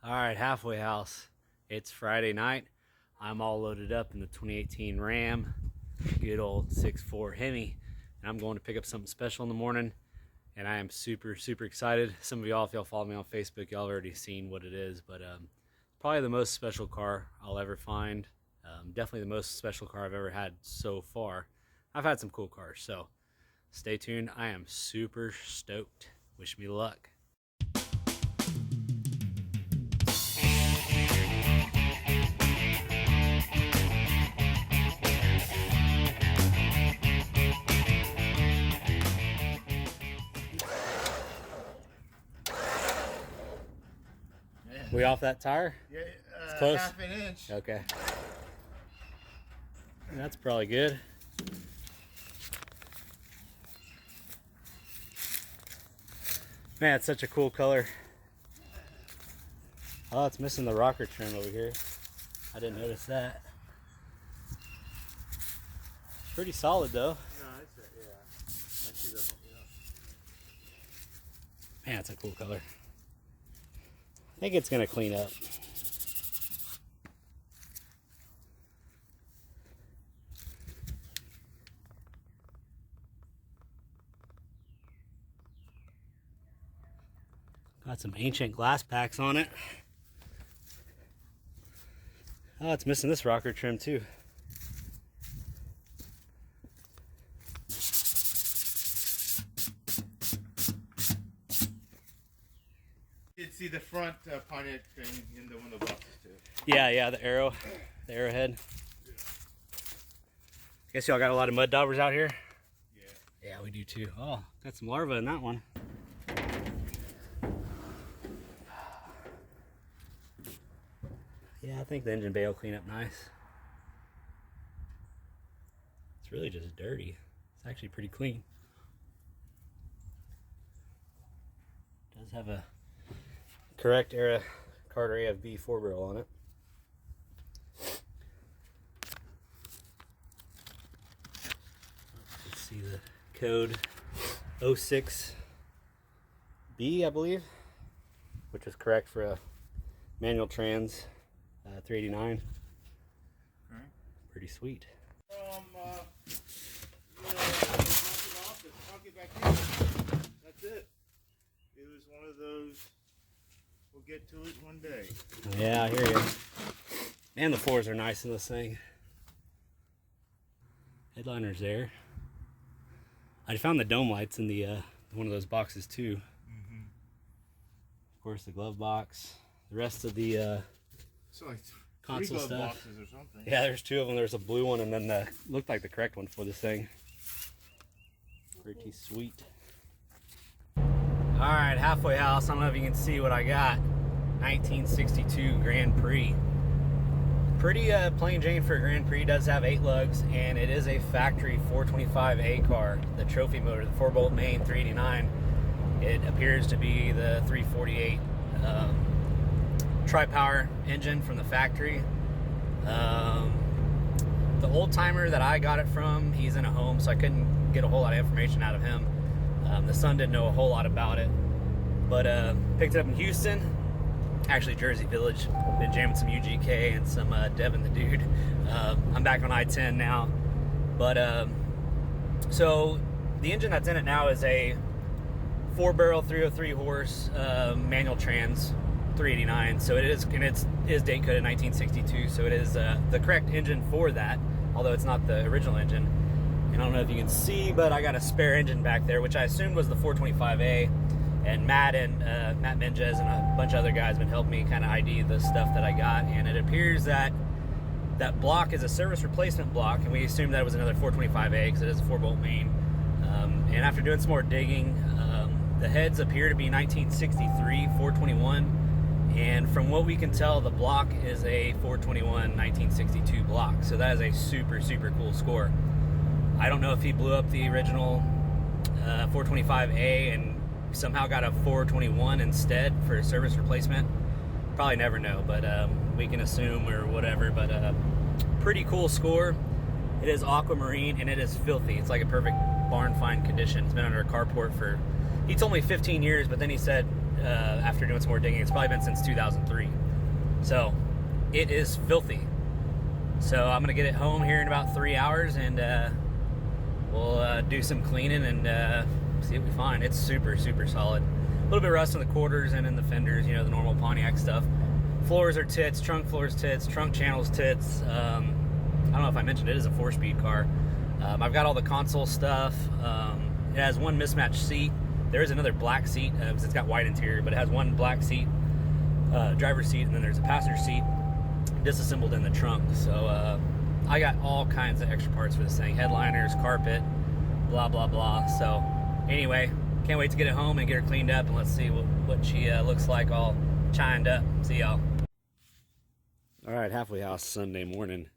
All right, halfway house. It's Friday night. I'm all loaded up in the 2018 Ram, good old 6.4 Hemi, and I'm going to pick up something special in the morning. And I am super excited. Some of y'all, if y'all follow me on Facebook, y'all already seen what it is, but probably the most special car I'll ever find. Definitely the most special car I've ever had so far. I've had some cool cars, so stay tuned. I am super stoked. Wish me luck. We off that tire? Yeah, it's close. Half an inch. Okay. That's probably good. Man, it's such a cool color. Oh, it's missing the rocker trim over here. I didn't notice that. Pretty solid though. No, it's yeah. I see the, yeah. Man, it's a cool color. I think it's gonna clean up. Got some ancient glass packs on it. Oh, it's missing this rocker trim too. You can see the front Pontiac thing in the window boxes too. Yeah, the arrowhead. Yeah. Guess y'all got a lot of mud daubers out here? Yeah. Yeah, we do too. Oh, got some larvae in that one. Yeah, I think the engine bay will clean up nice. It's really just dirty. It's actually pretty clean. Does have a correct era Carter AFB 4-barrel on it. Let's see the code 06B, I believe, which is correct for a manual trans 389. Okay. Pretty sweet. That's it. It was one of those. We'll get to it one day. Yeah, I hear you. And the floors are nice in this thing. Headliner's there. I found the dome lights in the one of those boxes too. Mm-hmm. Of course, the glove box. The rest of the So like console three glove stuff. boxes or something. Yeah, there's two of them. There's a blue one, and then the looked like the correct one for this thing. Pretty sweet. All right, halfway house. I don't know if you can see what I got. 1962 Grand Prix. Pretty plain Jane for a Grand Prix. Does have 8 lugs, and it is a factory 425A car. The trophy motor, the 4-bolt main 389. It appears to be the 348 tri-power engine from the factory. The old timer that I got it from, he's in a home, so I couldn't get a whole lot of information out of him. The son didn't know a whole lot about it, but picked it up in Houston, actually Jersey Village. Been jamming some UGK and some Devin the Dude. I'm back on I-10 now, but so the engine that's in it now is a 4-barrel 303 horse manual trans 389. So it is, and it is date coded 1962. So it is the correct engine for that, although it's not the original engine. And I don't know if you can see, but I got a spare engine back there, which I assumed was the 425A. And Matt Menges and a bunch of other guys have been helping me kind of ID the stuff that I got. And it appears that that block is a service replacement block, and we assumed that it was another 425A because it is a 4-bolt main. And after doing some more digging, the heads appear to be 1963 421. And from what we can tell, the block is a 421 1962 block. So that is a super cool score. I don't know if he blew up the original 425A and somehow got a 421 instead for a service replacement. Probably never know, but we can assume or whatever. But pretty cool score. It is aquamarine and it is filthy. It's like a perfect barn find condition. It's been under a carport for, he told me 15 years, but then he said after doing some more digging. It's probably been since 2003. So it is filthy. So I'm gonna get it home here in about 3 hours, and we'll do some cleaning and see what we find. It's super, super solid. A little bit of rust in the quarters and in the fenders, you know, the normal Pontiac stuff. Floors are tits, trunk floors tits, trunk channels tits. I don't know if I mentioned it is a 4-speed car. I've got all the console stuff. It has one mismatched seat. There is another black seat because it's got white interior, but it has one black seat, driver's seat, and then there's a passenger seat disassembled in the trunk. So I got all kinds of extra parts for this thing. Headliners, carpet, blah, blah, blah. So anyway, can't wait to get it home and get her cleaned up, and let's see what she looks like all chined up. See y'all. All right, halfway house Sunday morning.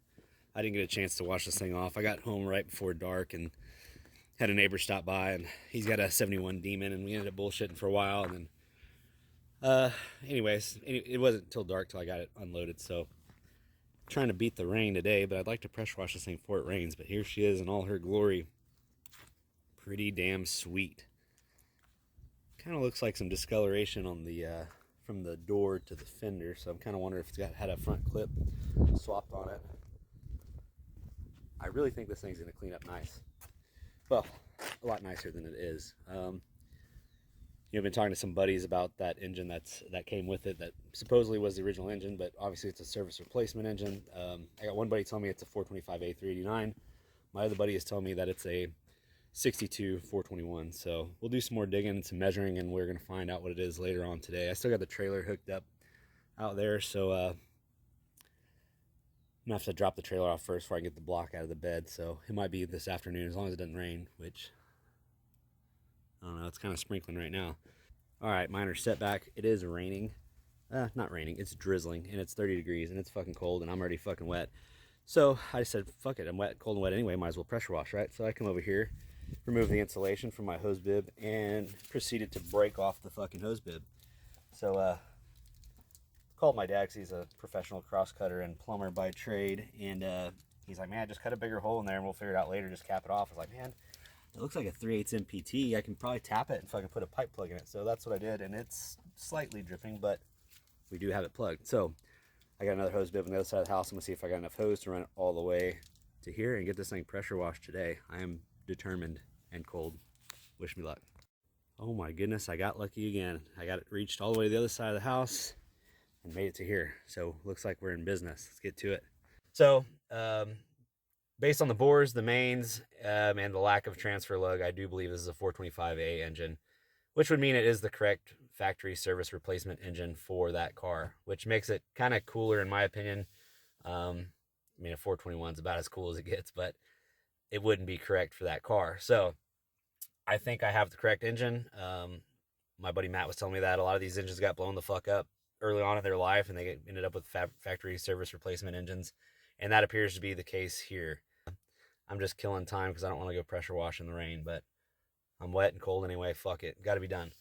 I didn't get a chance to wash this thing off. I got home right before dark and had a neighbor stop by, and he's got a 71 Demon, and we ended up bullshitting for a while. And then, anyways, it wasn't till dark till I got it unloaded. So trying to beat the rain today, but I'd like to pressure wash this thing before it rains. But here she is in all her glory. Pretty damn sweet. Kind of looks like some discoloration on the from the door to the fender, so I'm kind of wondering if it's had a front clip swapped on it. I really think this thing's going to clean up nice. Well, a lot nicer than it is. I've been talking to some buddies about that engine that came with it, that supposedly was the original engine, but obviously it's a service replacement engine. I got one buddy telling me it's a 425A389. My other buddy is telling me that it's a 62 421. So we'll do some more digging and some measuring, and we're going to find out what it is later on today. I still got the trailer hooked up out there, so I'm going to have to drop the trailer off first before I get the block out of the bed. So it might be this afternoon, as long as it doesn't rain, which I don't know, it's kind of sprinkling right now. All right, minor setback. It is raining. Not raining, it's drizzling, and it's 30 degrees, and it's fucking cold, and I'm already fucking wet. So I just said, fuck it, I'm wet, cold and wet anyway, might as well pressure wash, right? So I come over here, remove the insulation from my hose bib, and proceeded to break off the fucking hose bib. So called my dad, because he's a professional cross cutter and plumber by trade, and he's like, man, just cut a bigger hole in there and we'll figure it out later, just cap it off. I was like, man, it looks like a 3/8 MPT. I can probably tap it and fucking put a pipe plug in it. So that's what I did, and it's slightly dripping, but we do have it plugged. So I got another hose bib on the other side of the house. I'm gonna see if I got enough hose to run it all the way to here and get this thing pressure washed today. I am determined and cold. Wish me luck. Oh my goodness, I got lucky again. I got it reached all the way to the other side of the house and made it to here. So looks like we're in business. Let's get to it. So based on the bores, the mains, and the lack of transfer lug, I do believe this is a 425A engine, which would mean it is the correct factory service replacement engine for that car, which makes it kind of cooler in my opinion. I mean, a 421 is about as cool as it gets, but it wouldn't be correct for that car. So I think I have the correct engine. My buddy Matt was telling me that a lot of these engines got blown the fuck up early on in their life, and they ended up with factory service replacement engines, and that appears to be the case here. I'm just killing time because I don't want to go pressure wash in the rain, but I'm wet and cold anyway. Fuck it, got to be done.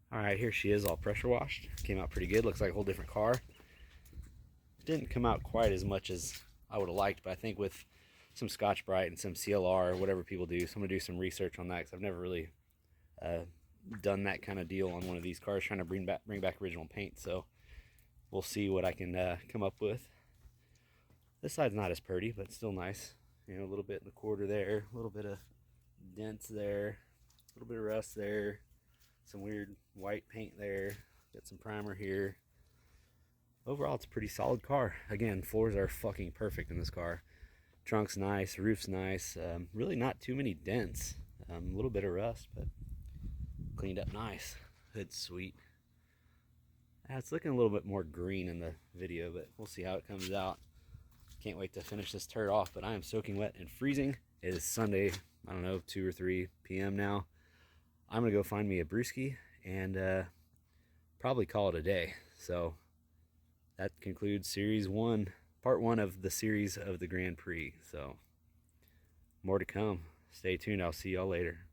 All right, here she is, all pressure washed. Came out pretty good. Looks like a whole different car. Didn't come out quite as much as I would have liked, but I think with some Scotch-Brite and some CLR or whatever people do, so I'm gonna do some research on that because I've never really done that kind of deal on one of these cars, trying to bring back original paint. So we'll see what I can come up with. This side's not as pretty, but still nice. You know, a little bit in the quarter there, a little bit of dents there, a little bit of rust there. Some weird white paint there, got some primer here. Overall, it's a pretty solid car. Again, floors are fucking perfect in this car. Trunk's nice, roof's nice. Really not too many dents. A little bit of rust, but cleaned up nice. Hood's sweet. It's looking a little bit more green in the video, but we'll see how it comes out. Can't wait to finish this turd off, but I am soaking wet and freezing. It is Sunday, I don't know, 2 or 3 p.m. now. I'm gonna go find me a brewski and probably call it a day. So that concludes Series 1, Part 1 of the series of the Grand Prix. So, more to come. Stay tuned. I'll see y'all later.